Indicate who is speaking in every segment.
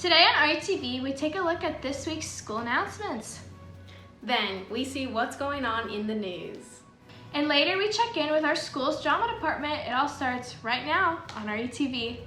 Speaker 1: Today on RUTV, we take a look at this week's school announcements.
Speaker 2: Then we see what's going on in the news.
Speaker 1: And later we check in with our school's drama department. It all starts right now on RUTV.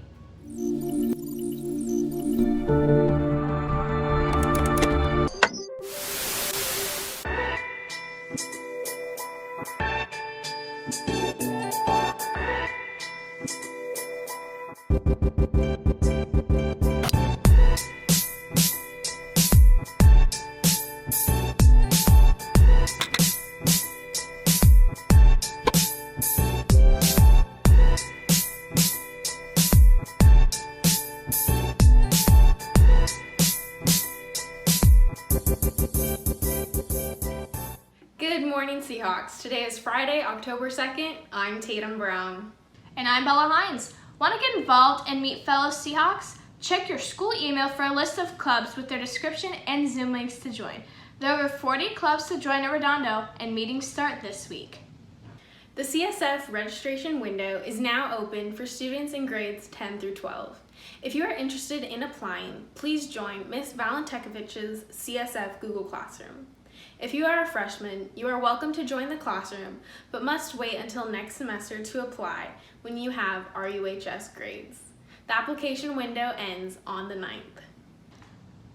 Speaker 2: Good morning, Seahawks. Today is Friday, October 2nd. I'm Tatum Brown.
Speaker 1: And I'm Bella Hines. Want to get involved and meet fellow Seahawks? Check your school email for a list of clubs with their description and Zoom links to join. There are over 40 clubs to join at Redondo, and meetings start this week.
Speaker 2: The CSF registration window is now open for students in grades 10 through 12. If you are interested in applying, please join Ms. Valentekovich's CSF Google Classroom. If you are a freshman, you are welcome to join the classroom, but must wait until next semester to apply when you have RUHS grades. The application window ends on the 9th.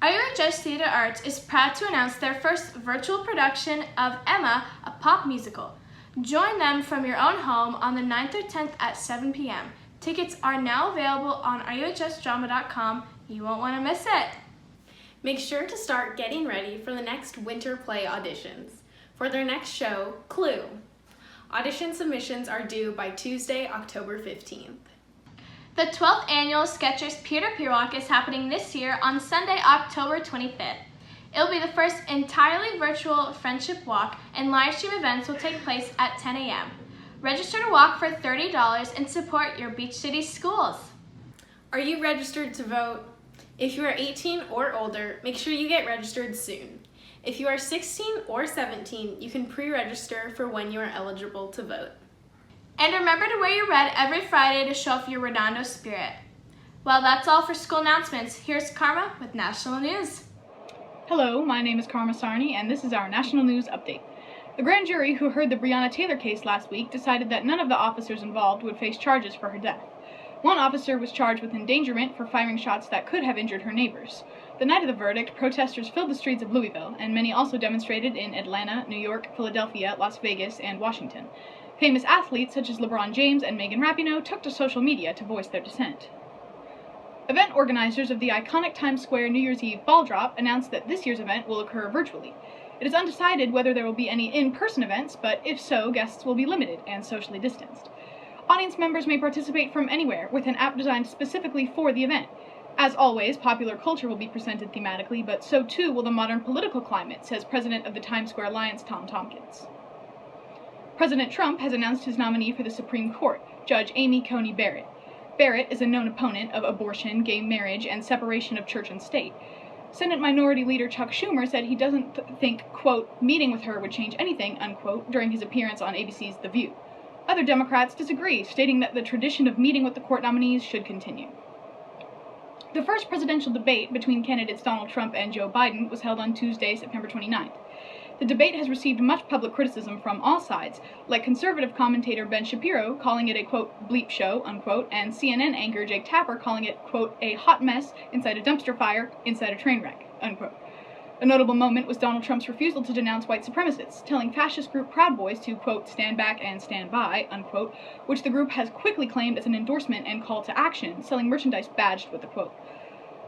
Speaker 1: RUHS Theater Arts is proud to announce their first virtual production of Emma, a pop musical. Join them from your own home on the 9th or 10th at 7 p.m. Tickets are now available on ruhsdrama.com. You won't want to miss it.
Speaker 2: Make sure to start getting ready for the next winter play auditions. For their next show, Clue. Audition submissions are due by Tuesday, October 15th.
Speaker 1: The 12th annual Skechers Peer-to-Peer Walk is happening this year on Sunday, October 25th. It'll be the first entirely virtual friendship walk, and live stream events will take place at 10 a.m. Register to walk for $30 and support your Beach City schools.
Speaker 2: Are you registered to vote? If you are 18 or older, make sure you get registered soon. If you are 16 or 17, you can pre-register for when you are eligible to vote.
Speaker 1: And remember to wear your red every Friday to show off your Redondo spirit. Well, that's all for school announcements. Here's Karma with National News.
Speaker 3: Hello, my name is Karma Sarni, and this is our National News Update. The grand jury who heard the Breonna Taylor case last week decided that none of the officers involved would face charges for her death. One officer was charged with endangerment for firing shots that could have injured her neighbors. The night of the verdict, protesters filled the streets of Louisville, and many also demonstrated in Atlanta, New York, Philadelphia, Las Vegas, and Washington. Famous athletes such as LeBron James and Megan Rapinoe took to social media to voice their dissent. Event organizers of the iconic Times Square New Year's Eve ball drop announced that this year's event will occur virtually. It is undecided whether there will be any in-person events, but if so, guests will be limited and socially distanced. Audience members may participate from anywhere with an app designed specifically for the event. As always, popular culture will be presented thematically, but so too will the modern political climate, says President of the Times Square Alliance, Tom Tompkins. President Trump has announced his nominee for the Supreme Court, Judge Amy Coney Barrett. Barrett is a known opponent of abortion, gay marriage, and separation of church and state. Senate Minority Leader Chuck Schumer said he doesn't think, quote, meeting with her would change anything, unquote, during his appearance on ABC's The View. Other Democrats disagree, stating that the tradition of meeting with the court nominees should continue. The first presidential debate between candidates Donald Trump and Joe Biden was held on Tuesday, September 29th. The debate has received much public criticism from all sides, like conservative commentator Ben Shapiro calling it a, quote, bleep show, unquote, and CNN anchor Jake Tapper calling it, quote, a hot mess inside a dumpster fire inside a train wreck, unquote. A notable moment was Donald Trump's refusal to denounce white supremacists, telling fascist group Proud Boys to, quote, stand back and stand by, unquote, which the group has quickly claimed as an endorsement and call to action, selling merchandise badged with the quote.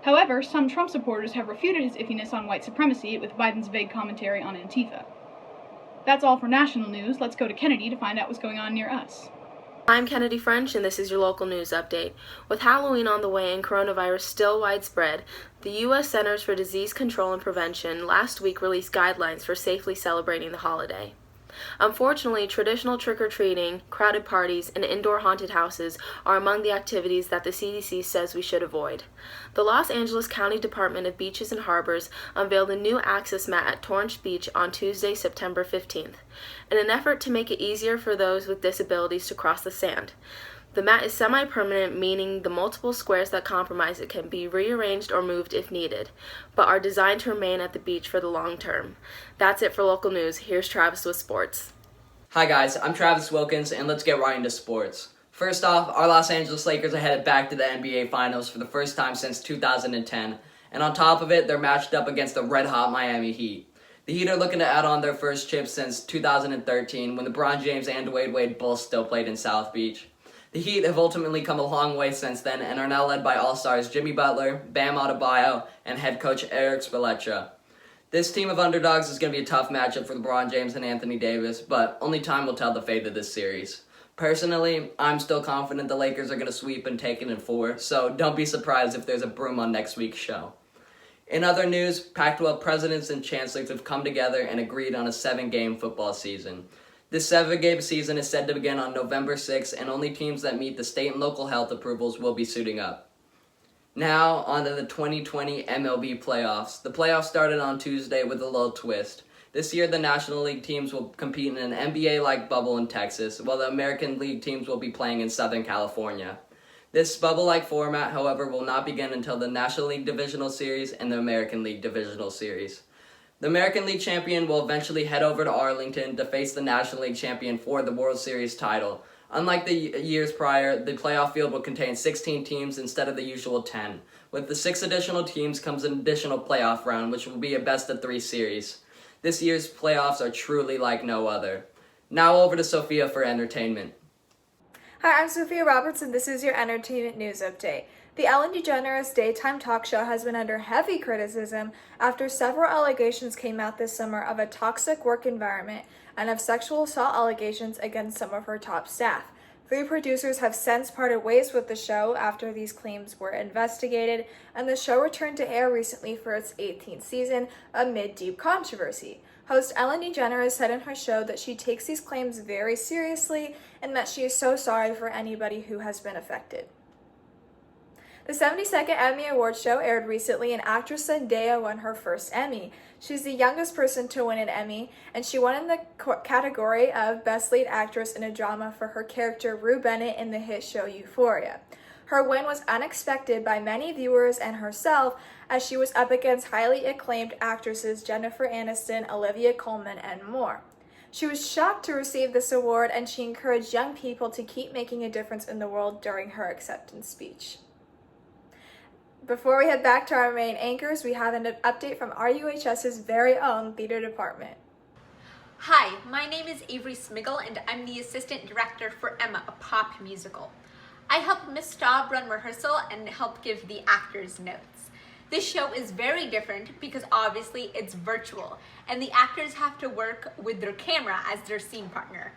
Speaker 3: However, some Trump supporters have refuted his iffiness on white supremacy with Biden's vague commentary on Antifa. That's all for national news. Let's go to Kennedy to find out what's going on near us.
Speaker 4: I'm Kennedy French, and this is your local news update. With Halloween on the way and coronavirus still widespread, the U.S. Centers for Disease Control and Prevention last week released guidelines for safely celebrating the holiday. Unfortunately, traditional trick-or-treating, crowded parties, and indoor haunted houses are among the activities that the CDC says we should avoid. The Los Angeles County Department of Beaches and Harbors unveiled a new access mat at Torrance Beach on Tuesday, September 15th, in an effort to make it easier for those with disabilities to cross the sand. The mat is semi-permanent, meaning the multiple squares that comprise it can be rearranged or moved if needed, but are designed to remain at the beach for the long term. That's it for local news. Here's Travis with sports.
Speaker 5: Hi guys, I'm Travis Wilkins, and let's get right into sports. First off, our Los Angeles Lakers are headed back to the NBA Finals for the first time since 2010, and on top of it, they're matched up against the red-hot Miami Heat. The Heat are looking to add on their first chip since 2013, when LeBron James and Dwayne Wade both still played in South Beach. The Heat have ultimately come a long way since then and are now led by All-Stars Jimmy Butler, Bam Adebayo, and head coach Eric Spoelstra. This team of underdogs is going to be a tough matchup for LeBron James and Anthony Davis, but only time will tell the fate of this series. Personally, I'm still confident the Lakers are going to sweep and take it in 4, so don't be surprised if there's a broom on next week's show. In other news, Pac-12 presidents and chancellors have come together and agreed on a 7-game football season. This 7-game season is set to begin on November 6th, and only teams that meet the state and local health approvals will be suiting up. Now, on to the 2020 MLB playoffs. The playoffs started on Tuesday with a little twist. This year, the National League teams will compete in an NBA-like bubble in Texas, while the American League teams will be playing in Southern California. This bubble-like format, however, will not begin until the National League Divisional Series and the American League Divisional Series. The American League champion will eventually head over to Arlington to face the National League champion for the World Series title. Unlike the years prior, the playoff field will contain 16 teams instead of the usual 10. With the 6 additional teams comes an additional playoff round, which will be a best-of-3 series. This year's playoffs are truly like no other. Now over to Sofia for entertainment.
Speaker 6: Hi, I'm Sofia Roberts, and this is your entertainment news update. The Ellen DeGeneres daytime talk show has been under heavy criticism after several allegations came out this summer of a toxic work environment and of sexual assault allegations against some of her top staff. 3 producers have since parted ways with the show after these claims were investigated, and the show returned to air recently for its 18th season amid deep controversy. Host Ellen DeGeneres said in her show that she takes these claims very seriously and that she is so sorry for anybody who has been affected. The 72nd Emmy Awards show aired recently, and actress Zendaya won her first Emmy. She's the youngest person to win an Emmy, and she won in the category of Best Lead Actress in a Drama for her character Rue Bennett in the hit show Euphoria. Her win was unexpected by many viewers and herself, as she was up against highly acclaimed actresses Jennifer Aniston, Olivia Colman, and more. She was shocked to receive this award, and she encouraged young people to keep making a difference in the world during her acceptance speech. Before we head back to our main anchors, we have an update from RUHS's very own theater department.
Speaker 7: Hi, my name is Avery Smiggle, and I'm the assistant director for Emma, a pop musical. I help Miss Staub run rehearsal and help give the actors notes. This show is very different because obviously it's virtual, and the actors have to work with their camera as their scene partner.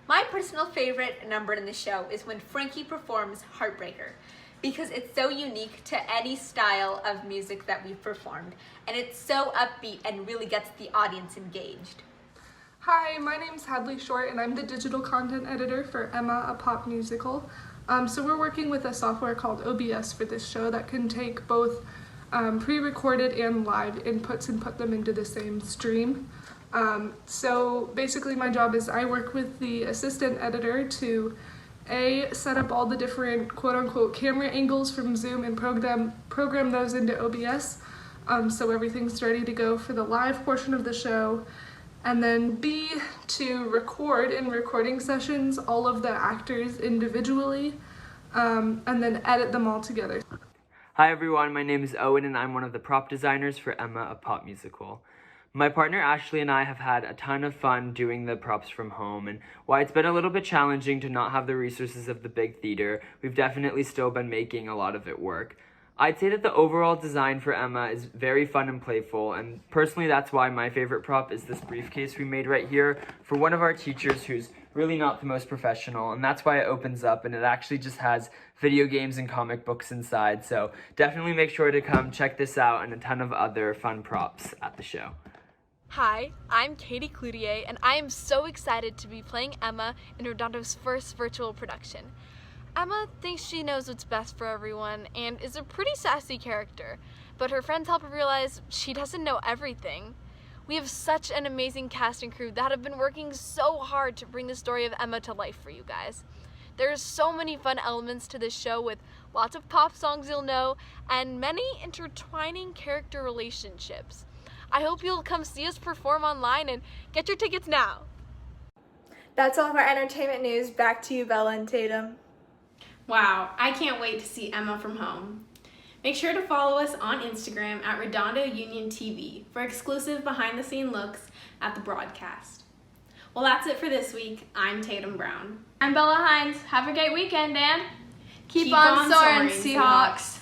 Speaker 7: My personal favorite number in the show is when Frankie performs Heartbreaker, because it's so unique to any style of music that we've performed, and it's so upbeat and really gets the audience engaged.
Speaker 8: Hi, my name's Hadley Short, and I'm the digital content editor for Emma, a pop musical. So we're working with a software called OBS for this show that can take both pre-recorded and live inputs and put them into the same stream. So basically my job is I work with the assistant editor to set up all the different quote-unquote camera angles from Zoom and program those into OBS so everything's ready to go for the live portion of the show. And then B, to record in recording sessions all of the actors individually and then edit them all together.
Speaker 9: Hi everyone, my name is Owen and I'm one of the prop designers for Emma, a pop musical. My partner Ashley and I have had a ton of fun doing the props from home, and while it's been a little bit challenging to not have the resources of the big theater, we've definitely still been making a lot of it work. I'd say that the overall design for Emma is very fun and playful, and personally that's why my favorite prop is this briefcase we made right here for one of our teachers who's really not the most professional, and that's why it opens up and it actually just has video games and comic books inside, so definitely make sure to come check this out and a ton of other fun props at the show.
Speaker 10: Hi, I'm Katie Cloutier, and I am so excited to be playing Emma in Redondo's first virtual production. Emma thinks she knows what's best for everyone and is a pretty sassy character, but her friends help her realize she doesn't know everything. We have such an amazing cast and crew that have been working so hard to bring the story of Emma to life for you guys. There's so many fun elements to this show with lots of pop songs you'll know and many intertwining character relationships. I hope you'll come see us perform online and get your tickets now.
Speaker 6: That's all of our entertainment news. Back to you, Bella and Tatum.
Speaker 2: Wow, I can't wait to see Emma from home. Make sure to follow us on Instagram at Redondo Union TV for exclusive behind-the-scenes looks at the broadcast. Well, that's it for this week. I'm Tatum Brown.
Speaker 1: I'm Bella Hines. Have a great weekend, and keep on soaring, Seahawks.